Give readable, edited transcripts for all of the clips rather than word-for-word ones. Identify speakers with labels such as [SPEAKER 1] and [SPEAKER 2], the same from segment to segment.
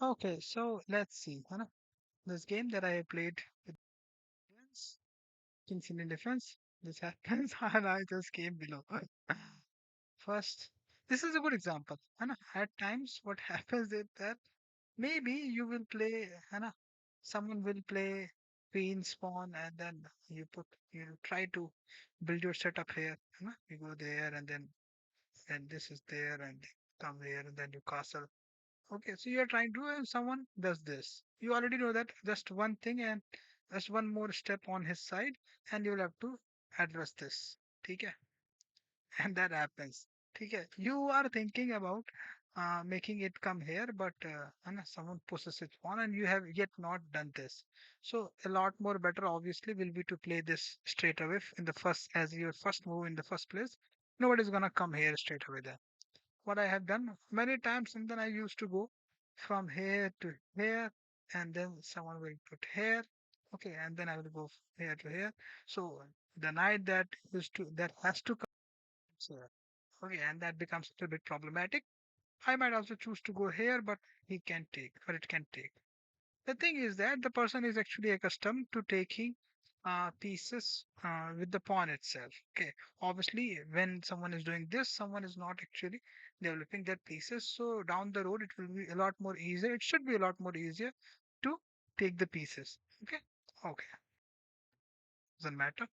[SPEAKER 1] Okay, so let's see. This game that I played with friends, Kings Indian Defense, this happens, and I just came below. First, this is a good example. At times, what happens is that maybe you will play, someone will play queen spawn, and then you try to build your setup here. You go there, and then this is there, and come here, and then you castle. Okay, so you're trying to, and someone does this. You already know that just one thing and just one more step on his side, and you'll have to address this. Okay, and that happens. Okay, you are thinking about making it come here, but someone pushes it on, and you have yet not done this. So a lot more better, obviously, will be to play this straight away in the first as your first move in the first place. Nobody's gonna come here straight away then what I have done many times, and then I used to go from here to here, and then someone will put here, okay, and then I will go here to here. So the knight that has to come here, okay, and that becomes a little bit problematic. I might also choose to go here, but he can take, or it can take. The thing is that the person is actually accustomed to taking pieces with the pawn itself. Okay, obviously, when someone is doing this, someone is not actually developing their pieces. So down the road, it will be a lot more easier. It should be a lot more easier to take the pieces. Okay, okay, doesn't matter.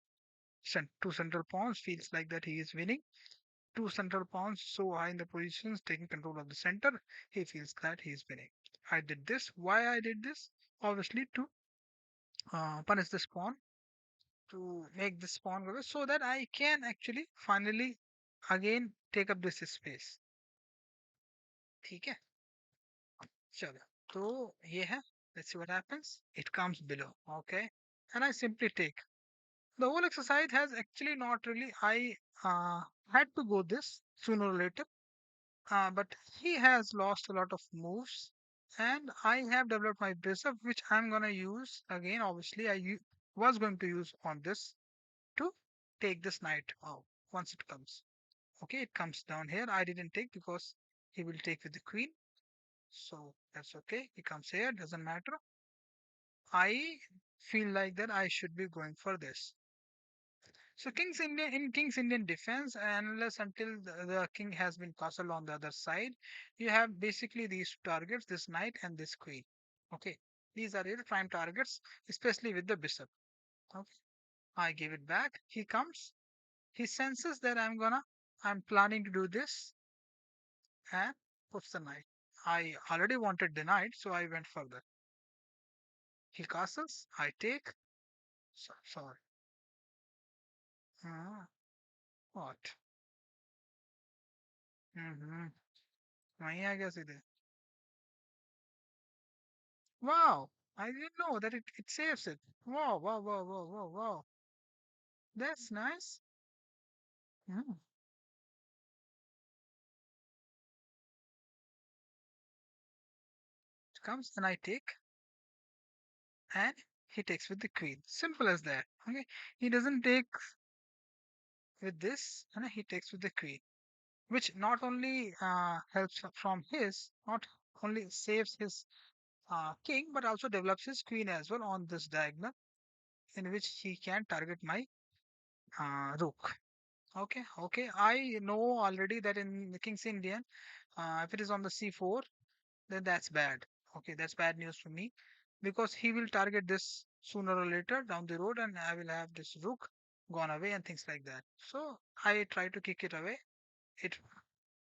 [SPEAKER 1] Two central pawns feels like that he is winning. Two central pawns so high in the positions, taking control of the center. He feels that he is winning. I did this. Why I did this? Obviously to punish this pawn to make this pawn go away so that I can actually finally again take up this space. ठीक है चलो तो ये है let's see what happens it comes below okay and I simply take the whole exercise has actually not really I had to go this sooner or later but he has lost a lot of moves and I have developed my bishop which I'm gonna use again obviously was going to use on this to take this knight out once it comes. Okay, it comes down here. I didn't take because he will take with the queen. So that's okay. He comes here, doesn't matter. I feel like that I should be going for this. So King's Indian defense, unless until the king has been castled on the other side, you have basically these two targets, this knight and this queen. Okay, these are your prime targets, especially with the bishop. Okay, I give it back. He comes. He senses that I'm planning to do this and puts the knight. I already wanted the knight, so I went further. He castles, I take. Sorry. Uh, what? Mm-hmm. वहीं आ गया सीधे. Wow! I didn't know that it saves it. Wow, wow, wow, wow, wow, wow. That's nice. Mm. It comes and I take, and he takes with the queen. Simple as that. Okay. He doesn't take with this, and he takes with the queen. Which not only helps from his, not only saves his king, but also develops his queen as well on this diagonal, in which he can target my rook. Okay, okay. I know already that in the King's Indian, if it is on the c4, then that's bad. Okay, that's bad news for me because he will target this sooner or later down the road, and I will have this rook gone away and things like that. So I try to kick it away. It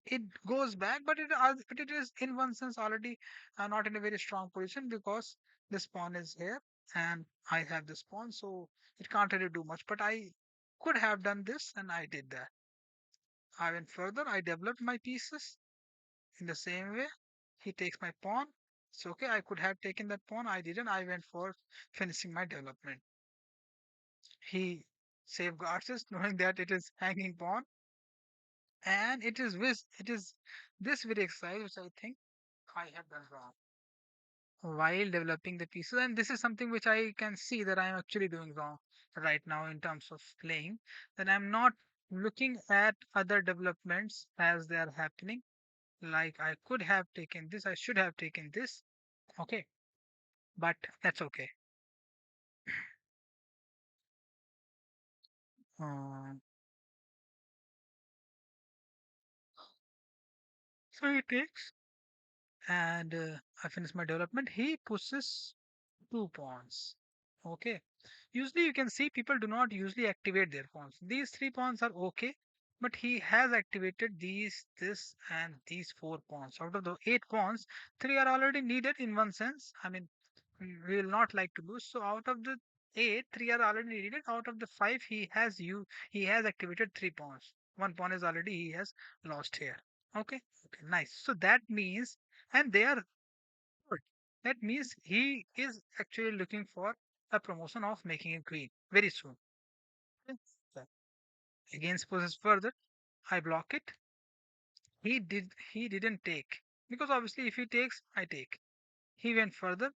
[SPEAKER 1] it goes back, but it is in one sense already not in a very strong position because this pawn is here and I have this pawn, so it can't really do much. But I could have done this, and I did that. I went further. I developed my pieces in the same way. He takes my pawn. It's okay. I could have taken that pawn. I didn't. I went for finishing my development. He safeguards us, knowing that it is hanging pawn, and it is this very exercise which I think I have done wrong while developing the pieces. And this is something which I can see that I'm actually doing wrong right now in terms of playing. That I'm not looking at other developments as they are happening. Like I could have taken this, I should have taken this. Okay, but that's okay. Um, so he takes, and I finish my development. He pushes two pawns. Okay. Usually you can see people do not usually activate their pawns. These three pawns are okay, but he has activated these, this, and these four pawns. Out of the eight pawns, three are already needed in one sense. I mean, we will not like to lose. So out of the eight, three are already needed. Out of the five, he has activated three pawns. One pawn is already he has lost here. Okay. Okay. Nice. So that means, and they are good. That means he is actually looking for a promotion of making a queen very soon. Okay. So again, supposes further, I block it. He didn't take. Because obviously if he takes, I take. He went further,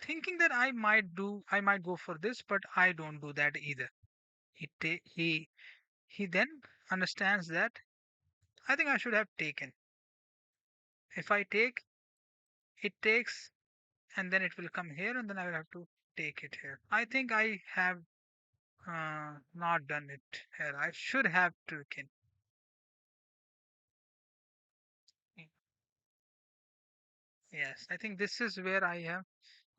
[SPEAKER 1] thinking that I might go for this, but I don't do that either. He then understands that I think I should have taken. If I take, it takes, and then it will come here, and then I will have to take it here. I think I have not done it here. I should have taken. Yes, I think this is where I have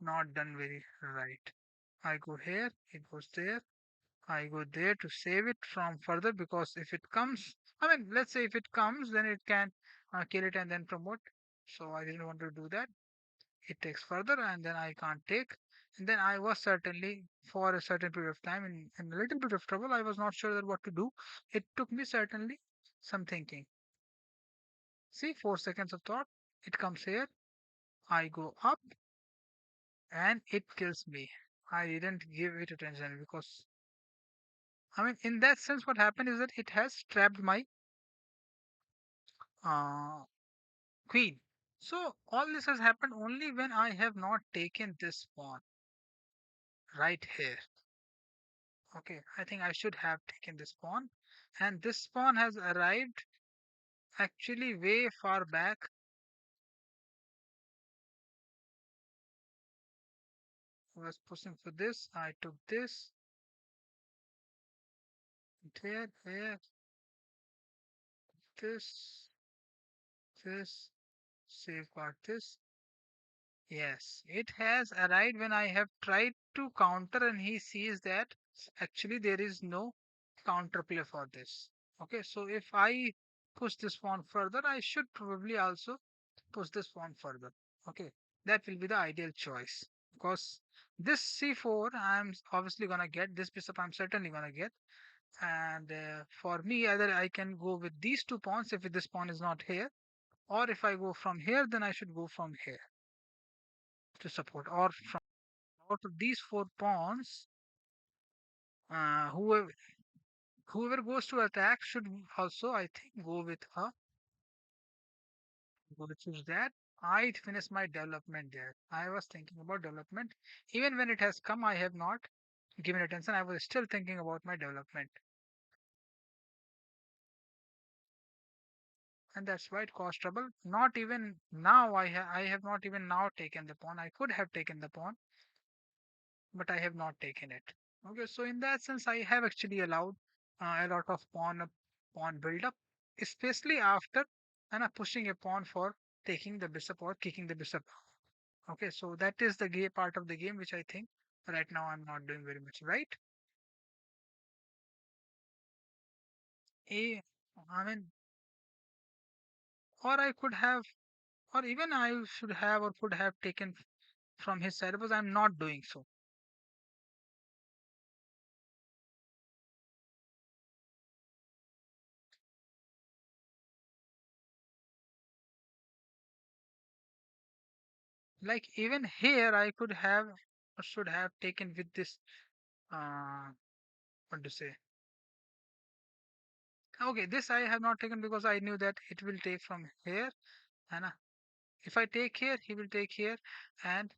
[SPEAKER 1] not done very right. I go here, it goes there. I go there to save it from further because if it comes, I mean, let's say if it comes, then it can kill it and then promote. So I didn't want to do that. It takes further and then I can't take. And then I was certainly for a certain period of time in a little bit of trouble. I was not sure that what to do. It took me certainly some thinking. See, 4 seconds of thought. It comes here. I go up and it kills me. I didn't give it attention because, I mean, in that sense, what happened is that it has trapped my uh, queen. So all this has happened only when I have not taken this pawn right here. Okay, I think I should have taken this pawn. And this pawn has arrived actually way far back. I was pushing for this. I took this, there, there, this, safeguard this. Yes, it has arrived when I have tried to counter and he sees that actually there is no counterplay for this. Okay, so if I push this pawn further, I should probably also push this pawn further. Okay, that will be the ideal choice because this c4 I'm obviously gonna get, this bishop I'm certainly gonna get. And for me, either I can go with these two pawns if this pawn is not here, or if I go from here, then I should go from here to support, or from out of these four pawns, whoever goes to attack should also, I think, go with choose that. I finish my development there. I was thinking about development. Even when it has come, I have not given attention. I was still thinking about my development. And that's why it caused trouble. Not even now, I have not even now taken the pawn. I could have taken the pawn, but I have not taken it. Okay, so in that sense, I have actually allowed a lot of pawn build up, especially after pushing a pawn for taking the bishop or kicking the bishop. Okay, so that is the gay part of the game, which I think right now I'm not doing very much right. A, I mean, or I could have, or even I should have or could have taken from his side, but I'm not doing so. Like even here, I could have or should have taken with this. Uh, what to say? Okay, this I have not taken because I knew that it will take from here. And if I take here, he will take here, and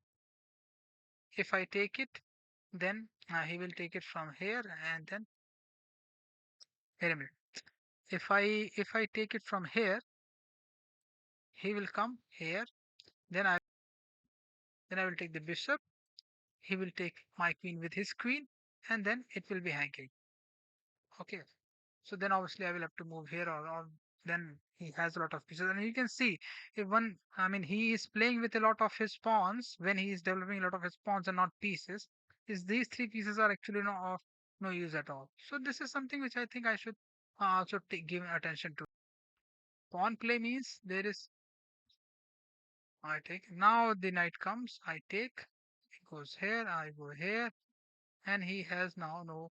[SPEAKER 1] if I take it, then he will take it from here, and then wait a minute. If I take it from here, he will come here. Then I Then I will take the bishop. He will take my queen with his queen, and then it will be hanging. Okay. So then obviously I will have to move here, or then he has a lot of pieces. And you can see if one, I mean, he is playing with a lot of his pawns when he is developing a lot of his pawns and not pieces. Is these three pieces are actually of no use at all. So this is something which I think I should also give attention to. Pawn play means there is I take. Now the knight comes. I take. He goes here. I go here, and he has now no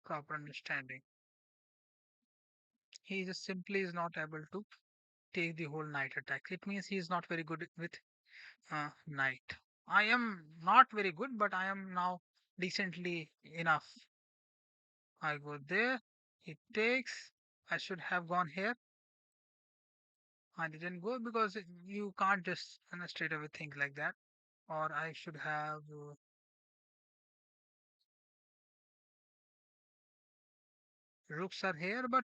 [SPEAKER 1] proper understanding. He just simply is not able to take the whole knight attack. It means he is not very good with knight. I am not very good, but I am now decently enough. I go there. He takes. I should have gone here. I didn't go because you can't just straight away think like that. Or I should have rooks are here, but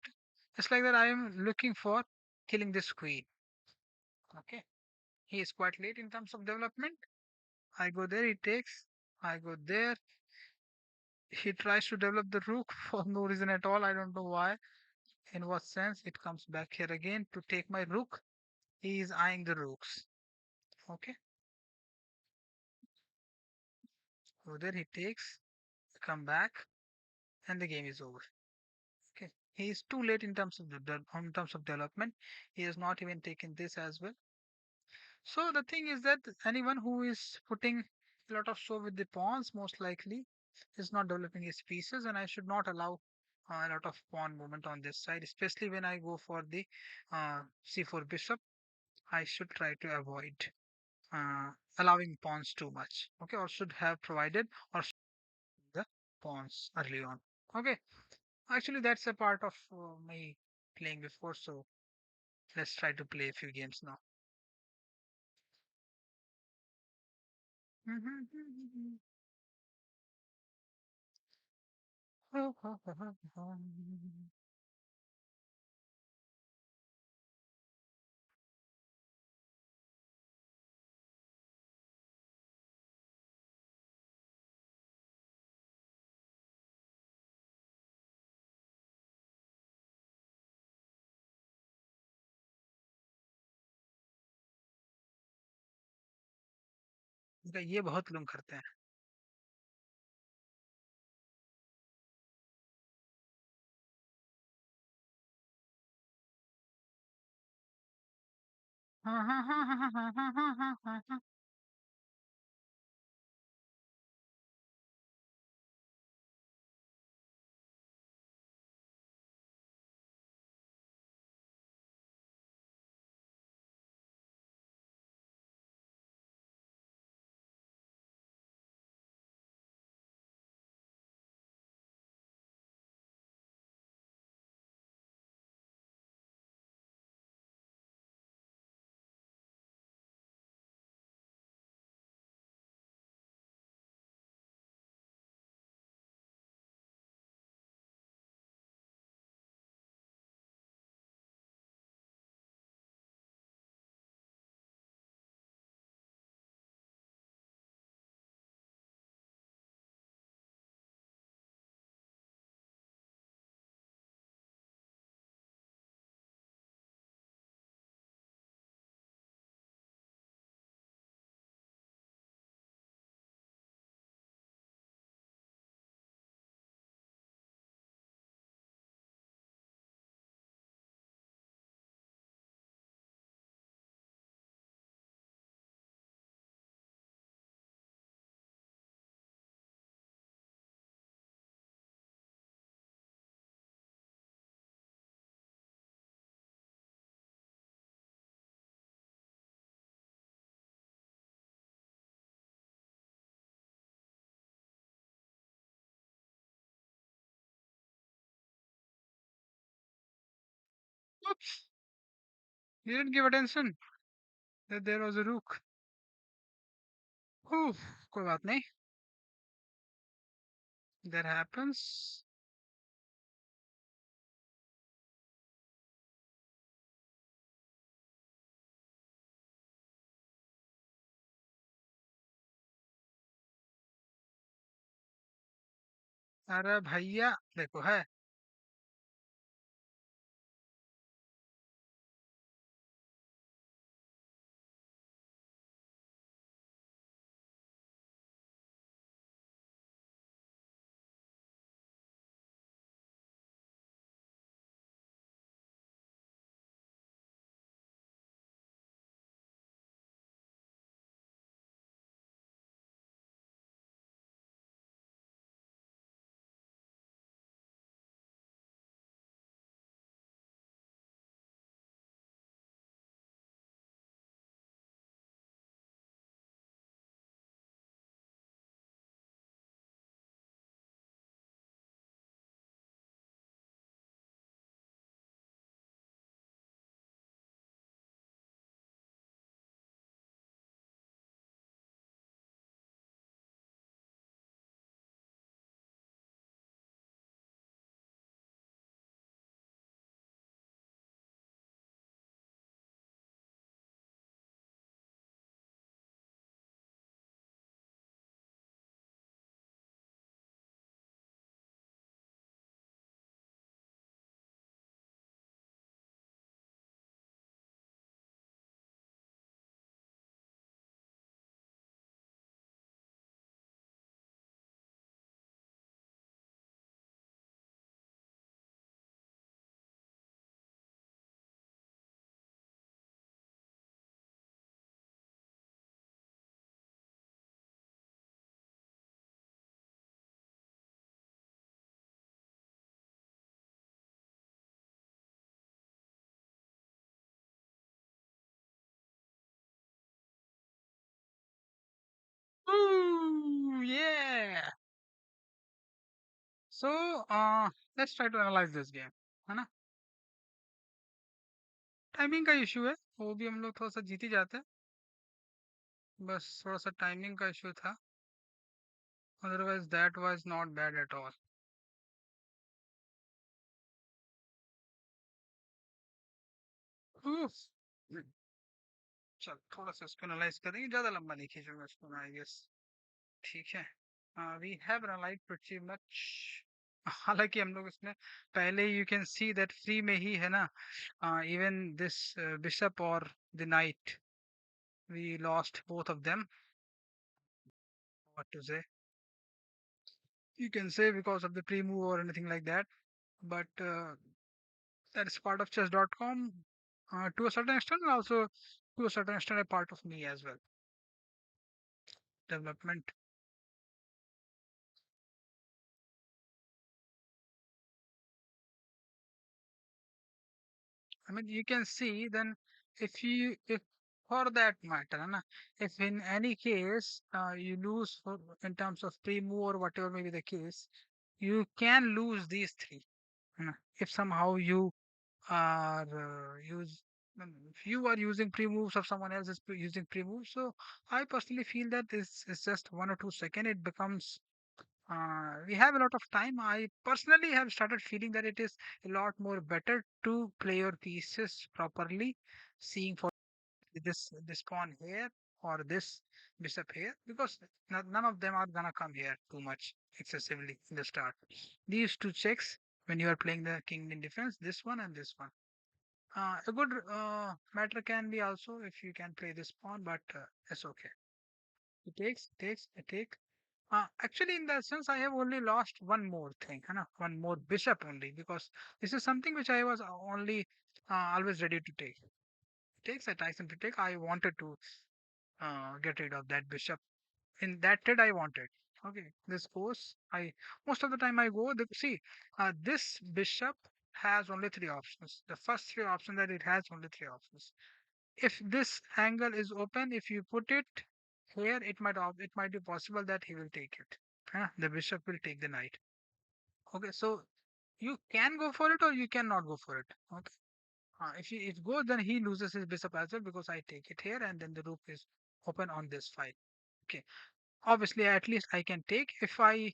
[SPEAKER 1] it's like that I am looking for killing this queen. Okay. He is quite late in terms of development. I go there, he takes. I go there. He tries to develop the rook for no reason at all. I don't know why. In what sense? It comes back here again to take my rook. He is eyeing the rooks. Okay. Go there, he takes. Come back, and the game is over. Okay. He is too late in terms of in terms of development. He has not even taken this as well. So the thing is that anyone who is putting a lot of show with the pawns most likely is not developing his pieces, and I should not allow a lot of pawn movement on this side, especially when I go for the c4 bishop. I should try to avoid allowing pawns too much. Okay, or should have provided or the pawns early on. Okay, actually that's a part of me playing before, so let's try to play a few games now. ये बहुत लोग करते हैं. हाँ, हाँ, हाँ, हाँ, हाँ, हाँ, हाँ, हाँ, हाँ, हाँ, हाँ. Oops, you didn't give attention that there was a rook. Oof, कोई बात नहीं. That happens. अरे भैया देखो है। Ooh, yeah. So let's try to analyze this game, है ना? टाइमिंग का इशू है, वो भी हम लोग थोड़ा सा जीत ही जाते हैं। बस थोड़ा सा टाइमिंग का इशू था। Otherwise that was not bad at all. चल थोड़ा सा इसको एनालाइज करेंगे, ज्यादा लंबा नहीं खींचूंगा इसको, आई गेस। ठीक है। We have analyse pretty much. हालांकि हम लोग इसमें पहले you can see that free में ही है ना, इवन दिस बिशप और the knight, we lost both of them. What to say, you can say because of the pre-move or anything like that, but that is part of chess.com to a certain extent, and also to a certain extent a part of me as well. Development. I mean, you can see then, if for that matter, है ना, if in any case you lose in terms of pre-move or whatever may be the case, you can lose these three, है ना, if somehow you are if you are using pre-moves or someone else is using pre-moves. So I personally feel that this is just 1 or 2 seconds. It becomes we have a lot of time. I personally have started feeling that it is a lot more better to play your pieces properly, seeing for this pawn here or this bishop here, because none of them are gonna come here too much excessively in the start. These two checks when you are playing the king in defense, this one and this one. A good matter can be also if you can play this pawn, but it's okay. It takes. Actually, in that sense, I have only lost one more thing, है ना? One more bishop only, because this is something which I was only always ready to take. It takes a Tyson to take. I wanted to get rid of that bishop. In that trade, I wanted. Okay, this goes. I most of the time I go. See, this bishop has only three options. The first three options that it has only three options. If this angle is open, if you put it here, it might be possible that he will take it. Huh? The bishop will take the knight. Okay, so you can go for it or you cannot go for it. Okay, if it goes, then he loses his bishop as well, because I take it here and then the rook is open on this file. Okay, obviously at least I can take. If I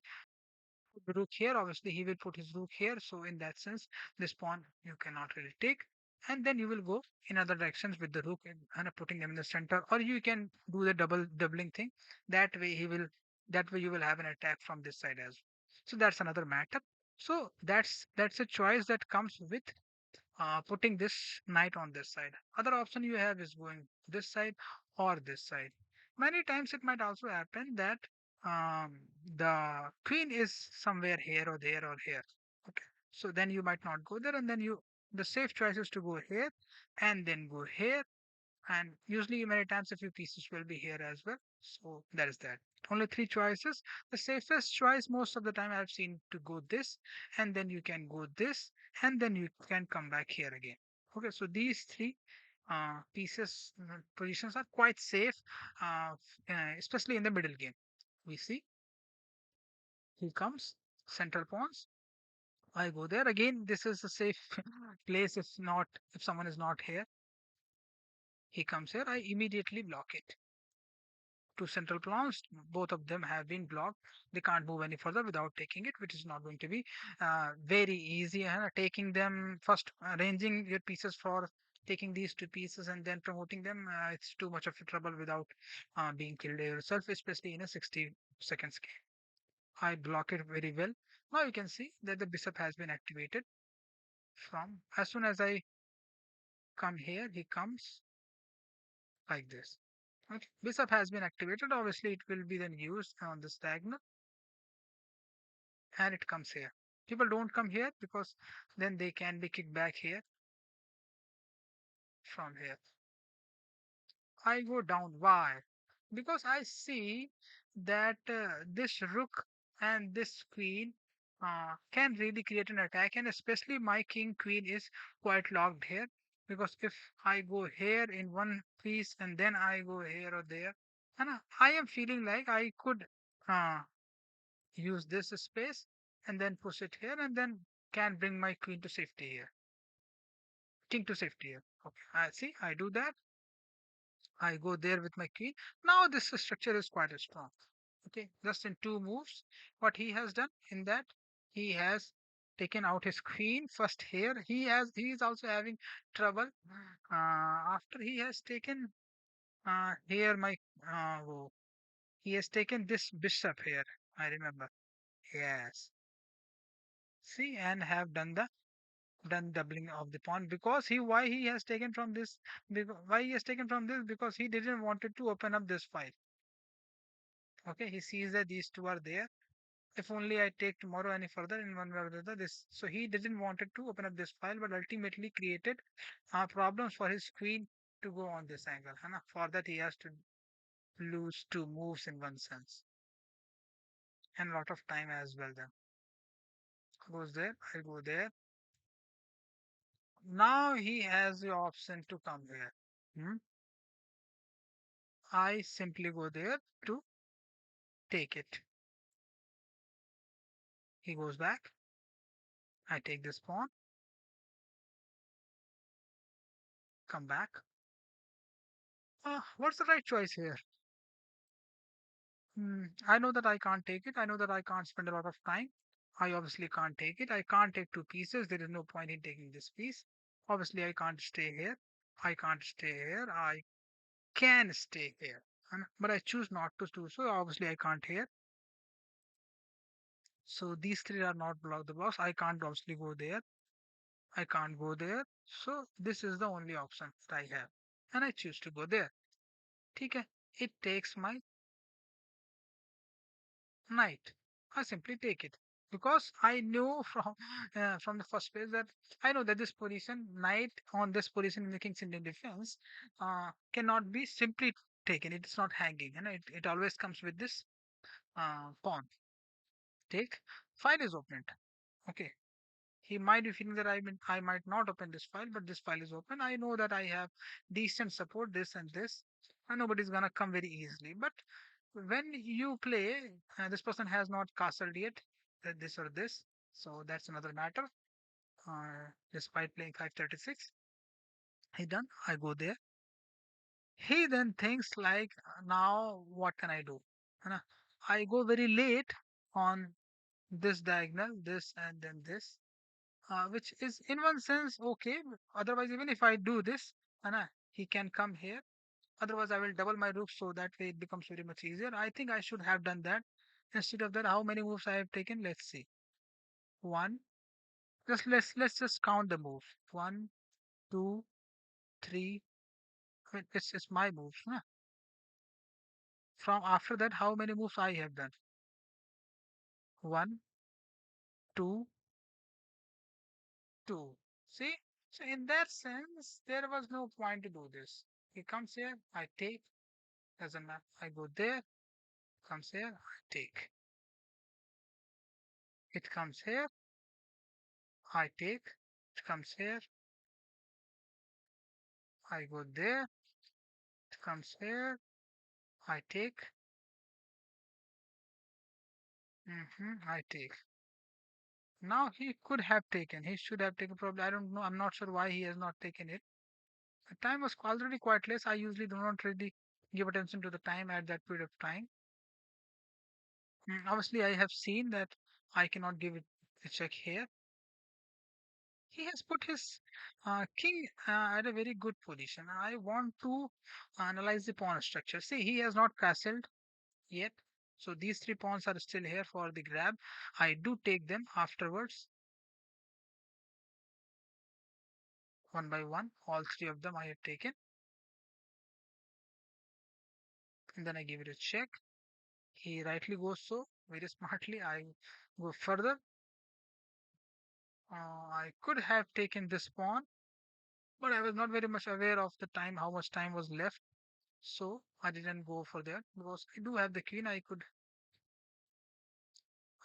[SPEAKER 1] put the rook here, obviously he will put his rook here. So in that sense, this pawn you cannot really take. And then you will go in other directions with the rook and putting them in the center, or you can do the doubling thing. That way he will. That way you will have an attack from this side as well. So that's another matter. So that's a choice that comes with putting this knight on this side. Other option you have is going this side or this side. Many times it might also happen that um, the queen is somewhere here or there or here. Okay, so then you might not go there, and then you the safe choice is to go here and then go here, and usually many times a few pieces will be here as well. So that is that. Only three choices. The safest choice most of the time I've seen to go this, and then you can go this, and then you can come back here again. Okay, so these three pieces positions are quite safe, especially in the middle game. We see he comes central pawns. I go there again. This is a safe place. If someone is not here, he comes here. I immediately block it. Two central plants, both of them have been blocked. They can't move any further without taking it, which is not going to be very easy. Taking them first, arranging your pieces for taking these two pieces and then promoting them, it's too much of a trouble without being killed yourself, especially in a 60 seconds game. I block it very well. Now you can see that the bishop has been activated from as soon as I come here, he comes like this. Okay, bishop has been activated. Obviously, it will be then used on this diagonal and it comes here. People don't come here because then they can be kicked back here from here. I go down. Why? Because I see that this rook and this queen can really create an attack, and especially my king queen is quite locked here. Because if I go here in one piece and then I go here or there, and I am feeling like I could uh, use this space and then push it here and then can bring my queen to safety here. King to safety here. Okay, I see. I do that. I go there with my queen. Now this structure is quite strong. Okay, just in two moves, what he has done in that he has taken out his queen first here. He is also having trouble after he has taken here my oh, he has taken this bishop here. I remember. Yes. See, and have done doubling of the pawn because he why he has taken from this why he has taken from this because he didn't wanted to open up this file. Okay, he sees that these two are there. If only I take tomorrow any further in one way or the other, this so he didn't wanted to open up this file, but ultimately created problems for his queen to go on this angle. है For that he has to lose two moves in one sense and a lot of time as well. Then goes there, I go there. Now he has the option to come here. Hmm? I simply go there to take it. He goes back. I take this pawn, come back. What's the right choice here? I know that I can't take it. I know that I can't spend a lot of time. I obviously can't take it. I can't take two pieces. There is no point in taking this piece. Obviously, I can't stay here. I can't stay here. I can stay here. But I choose not to do so. Obviously, I can't here. So these three are not block the blocks. I can't obviously go there. I can't go there. So this is the only option that I have. And I choose to go there. Okay. It takes my knight. I simply take it because I knew from the first place that I know that this position knight on this position in the king's Indian defense cannot be simply taken. It is not hanging, and it always comes with this pawn. Take file is opened. Okay, he might be feeling that I might not open this file, but this file is open. I know that I have decent support, this and this, and nobody's gonna come very easily. But when you play, this person has not castled yet, this or this, so that's another matter. Despite playing 536, he done. I go there. He then thinks like, now what can I do? And I go very late on this diagonal, this and then this. Which is in one sense okay. Otherwise, even if I do this, he can come here. Otherwise, I will double my rook so that way it becomes very much easier. I think I should have done that. Instead of that, how many moves I have taken? Let's see. One. Let's just count the moves. One, two, three. I mean, it's my moves. Huh? From after that, how many moves I have done? One, two, two. See? So in that sense, there was no point to do this. He comes here, I take. Doesn't matter. I go there, comes here, I take. It comes here, I take. It comes here, I go there. It comes here, I take. I take. Now he could have taken. He should have taken. Probably. I don't know. I'm not sure why he has not taken it. The time was already quite less. I usually do not really give attention to the time at that period of time. Obviously, I have seen that I cannot give it a check here. He has put his king at a very good position. I want to analyze the pawn structure. See, he has not castled yet. So these three pawns are still here for the grab. I do take them afterwards, one by one. All three of them I have taken. And then I give it a check. He rightly goes so very smartly. I go further. I could have taken this pawn, but I was not very much aware of the time, how much time was left. So I didn't go for that because I do have the queen. I could,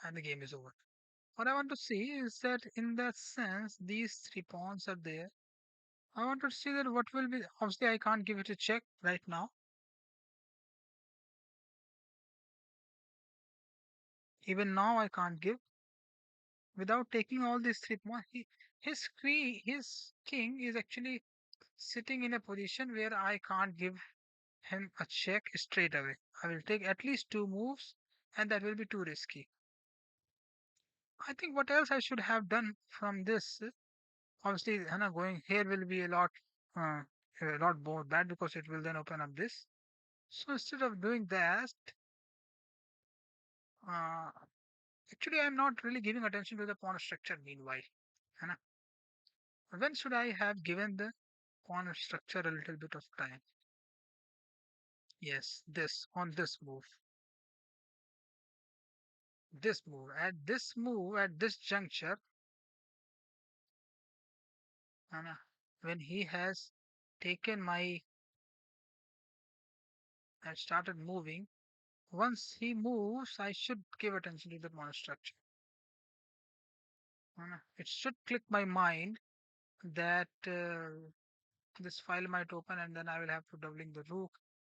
[SPEAKER 1] and the game is over. What I want to see is that in that sense, these three pawns are there. I want to see that what will be. Obviously, I can't give it a check right now. Even now, I can't give without taking all these three pawns. His queen, his king is actually sitting in a position where I can't give him a check straight away. I will take at least two moves, and that will be too risky. I think what else I should have done from this? Obviously, going here will be uh, a lot more bad because it will then open up this. So instead of doing that, uh, actually, I'm not really giving attention to the pawn structure. Meanwhile, है when should I have given the pawn structure a little bit of time? Yes, this on this move at this juncture, है when he has taken my and started moving. Once he moves, I should give attention to the pawn structure. It should click my mind that this file might open and then I will have to doubling the rook.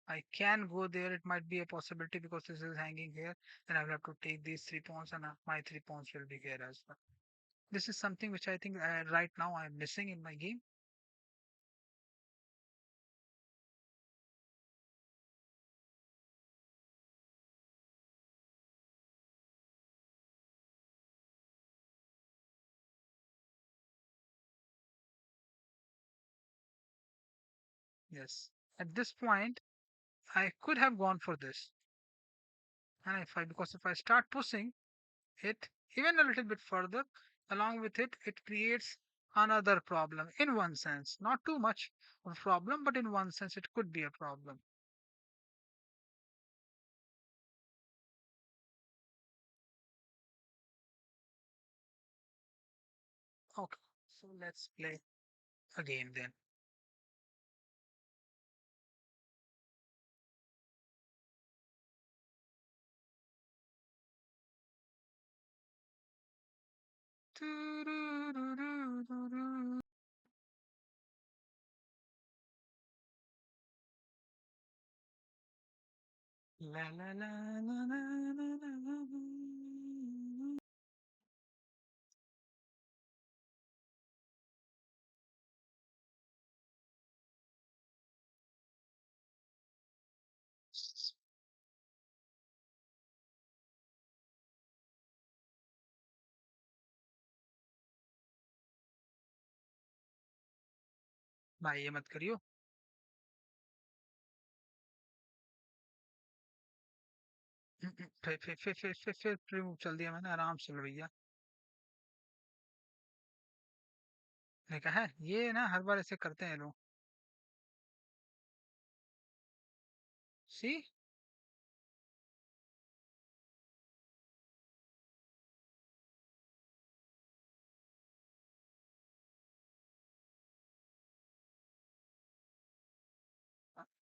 [SPEAKER 1] I can go there. It might be a possibility because this is hanging here. Then I will have to take these three pawns and my three pawns will be here as well. This is something which I think right now I am missing in my game. Yes. At this point, I could have gone for this. And because if I start pushing it even a little bit further, along with it, it creates another problem in one sense. Not too much of a problem, but in one sense, it could be a problem. Okay, so let's play a game then. La, la, la, la, la, la, la, la. भाई ये मत करियो. फिर move चल दिया मैंने, आराम से लो भैया। देखा है, ये ना हर बार ऐसे करते हैं लोग। सी।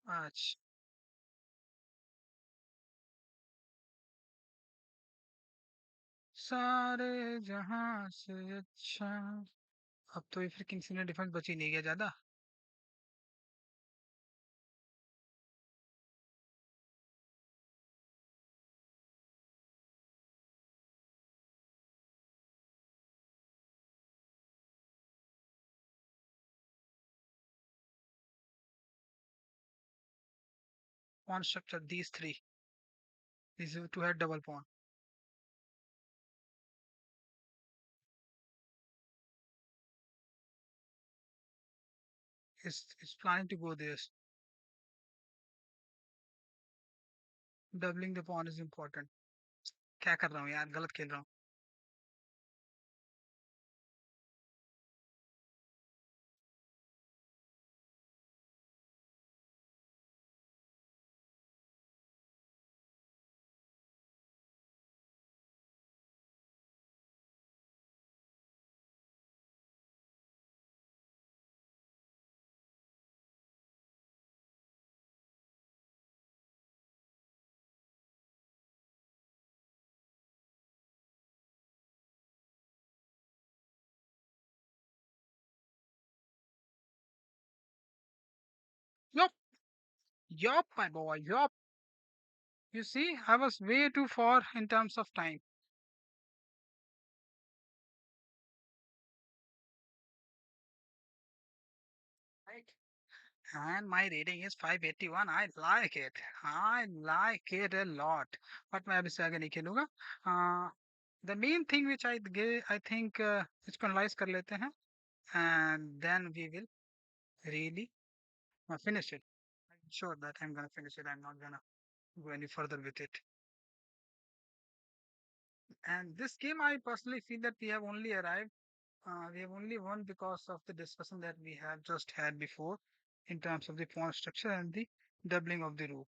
[SPEAKER 1] अच्छा। सारे जहां से अच्छा। अब तो ये फिर किंग्स ने डिफेंस बची नहीं गया ज्यादा। Pawn structure, these three. These two had double pawn. Is planning to go this. Doubling the pawn is important. क्या कर रहा हूँ यार, गलत खेल रहा हूँ। Yup, yup, my boy, yup. You see, I was way too far in terms of time. Right. And my rating is 581. I like it. I like it a lot. But मैं अब इससे आगे नहीं खेलूंगा। The main thing which I think इसको analyze कर लेते हैं, and then we will really finish it. I'm sure that I'm gonna finish it. I'm not gonna go any further with it. And this game, I personally feel that we have only arrived. We have only won because of the discussion that we have just had before, in terms of the pawn structure and the doubling of the rook.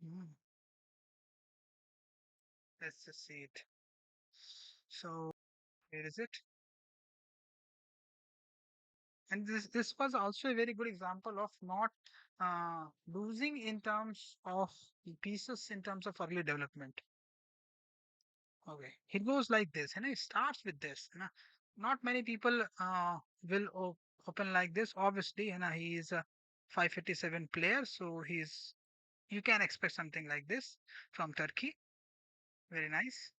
[SPEAKER 1] Mm, let's just see it. So where is it? And this was also a very good example of not losing in terms of pieces in terms of early development. Okay, it goes like this, and it starts with this. Not many people will open like this. Obviously, he is a 557 player, so he's you can expect something like this from Turkey. Very nice.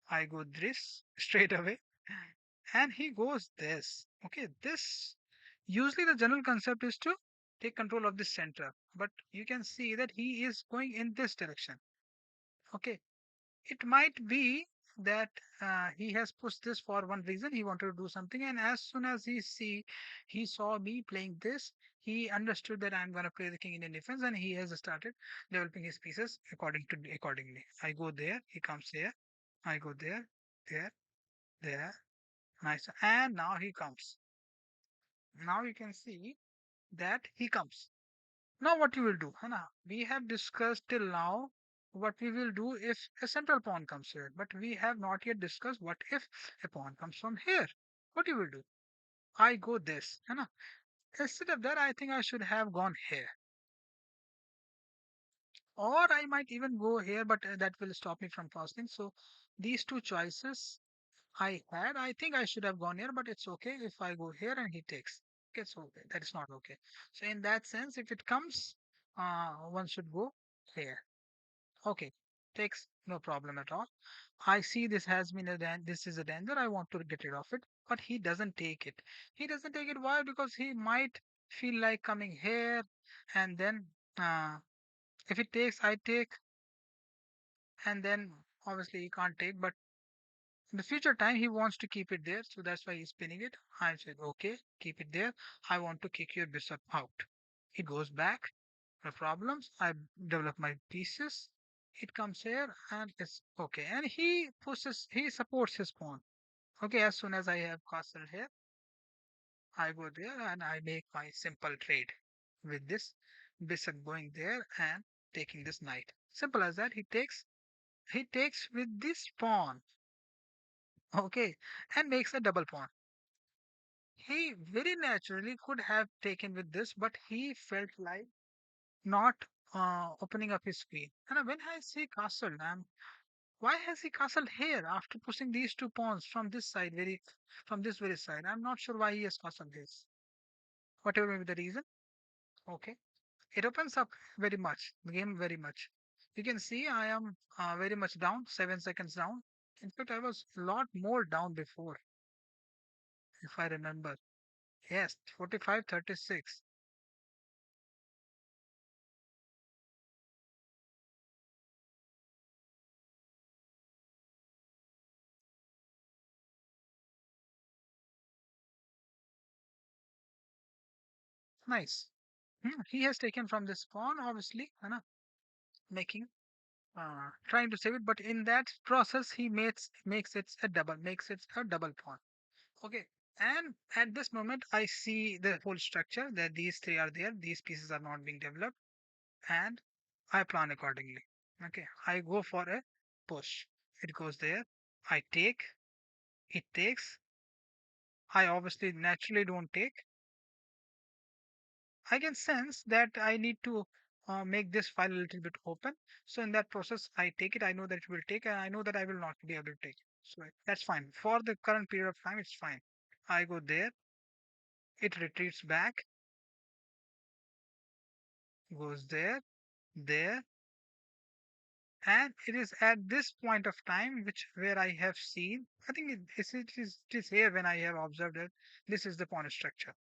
[SPEAKER 1] I go this straight away, and he goes this. Okay, this usually the general concept is to take control of the center, but you can see that he is going in this direction. Okay, it might be that he has pushed this for one reason. He wanted to do something, and as soon as he saw me playing this, he understood that I'm going to play the king in defense, and he has started developing his pieces accordingly. I go there, he comes here. I go there, there, there. Nice, and now he comes. Now you can see that he comes. Now what you will do, है ना? We have discussed till now what we will do if a central pawn comes here, but we have not yet discussed what if a pawn comes from here. What you will do? I go this, है ना? Instead of that, I think I should have gone here, or I might even go here, but that will stop me from passing. So these two choices I had. I think I should have gone here, but it's okay if I go here and he takes. Okay, it's okay. That is not okay. So in that sense, if it comes, one should go here. Okay, takes no problem at all. I see this has been this is a danger. I want to get rid of it, but he doesn't take it. He doesn't take it. Why? Because he might feel like coming here, and then uh, if it takes, I take, and then obviously he can't take. But In the future time, he wants to keep it there, so that's why he's spinning it. I said, okay, keep it there. I want to kick your bishop out. It goes back. No problems. I develop my pieces. It comes here and it's okay. And he supports his pawn. Okay, as soon as I have castle here, I go there and I make my simple trade with this bishop going there and taking this knight. Simple as that. He takes with this pawn. Okay, and makes a double pawn. He very naturally could have taken with this, but he felt like not opening up his queen. And when I see castle, why has he castled here after pushing these two pawns from this side, from this very side? I'm not sure why he has castled this. Whatever may be the reason. Okay, it opens up very much the game very much. You can see I am very much down, 7 seconds down. In fact, I was a lot more down before, if I remember. Yes, 45-36. Nice. He has taken from this pawn, obviously, है ना, making, trying to save it, but in that process, he makes it a double pawn. Okay, and at this moment, I see the whole structure that these three are there, these pieces are not being developed, and I plan accordingly. Okay, I go for a push. It goes there. I take. It takes. I obviously naturally don't take. I can sense that I need to make this file a little bit open. So in that process, I take it. I know that it will take, and I know that I will not be able to take it. So that's fine. For the current period of time, it's fine. I go there. It retreats back, goes there, there, and it is at this point of time which where I have seen. I think it is here when I have observed it. This is the pawn structure.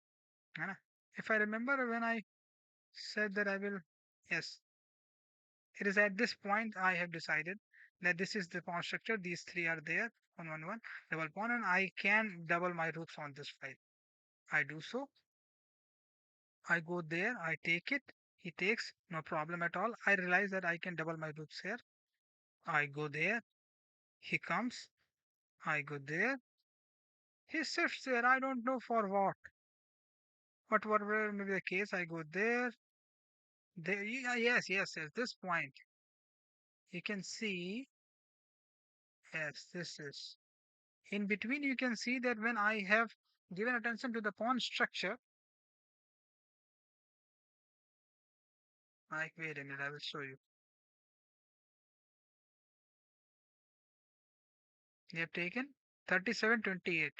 [SPEAKER 1] है ना? If I remember when I said that I will, yes, it is at this point I have decided that this is the pawn structure. These three are there. 1 1 1 double pawn, and I can double my rooks on this file. I do so. I go there. I take it. He takes, no problem at all. I realize that I can double my rooks here. I go there. He comes. I go there. He sits there. I don't know for what. But whatever may be the case, I go there. There. Yeah, yes, yes, yes. This point, you can see. Yes, this is. In between, you can see that when I have given attention to the pawn structure, like, wait a minute, I will show you. They have taken 37-28.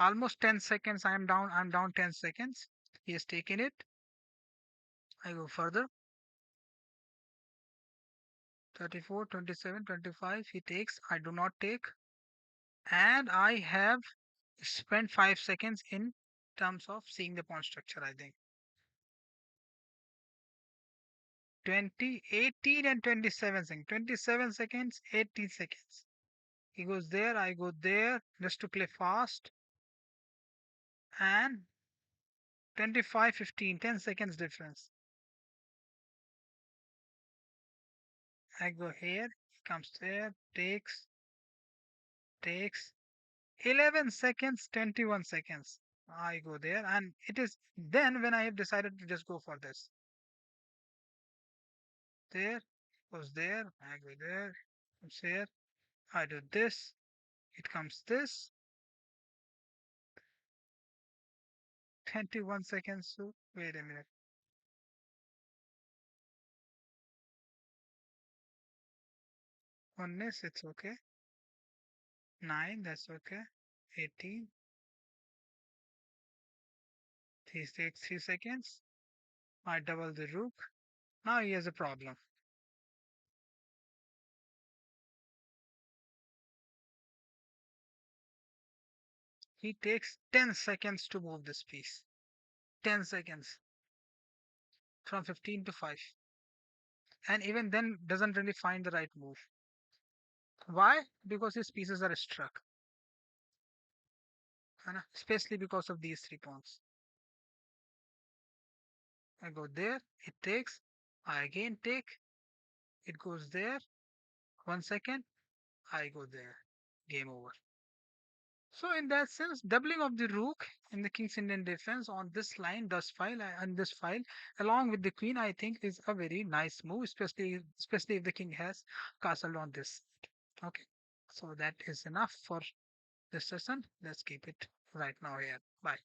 [SPEAKER 1] Almost 10 seconds. I'm down 10 seconds. He has taken it. I go further. 34, 27, 25. He takes. I do not take. And I have spent 5 seconds in terms of seeing the pawn structure, I think. 20, 18 and 27 seconds. 27 seconds, 18 seconds. He goes there, I go there just to play fast. And 25, 15, 10 seconds difference. I go here, he comes there, takes 11 seconds, 21 seconds. I go there, and it is then when I have decided to just go for this. There, goes there, I go there, comes here, I do this, it comes this, 21 seconds. So, wait a minute. Oneness, it's okay. 9, that's okay. 18, he takes 3 seconds. I double the rook. Now he has a problem. He takes 10 seconds to move this piece. 10 seconds from 15 to 5. And even then doesn't really find the right move. Why? Because his pieces are struck. especially because of these three pawns. I go there, it takes, I again take, it goes there, 1 second, I go there. Game over. So in that sense, doubling of the rook in the king's Indian defense on this line, thus file and this file, along with the queen, I think is a very nice move, especially if the king has castled on this. Okay, so that is enough for this session. Let's keep it right now here. Bye.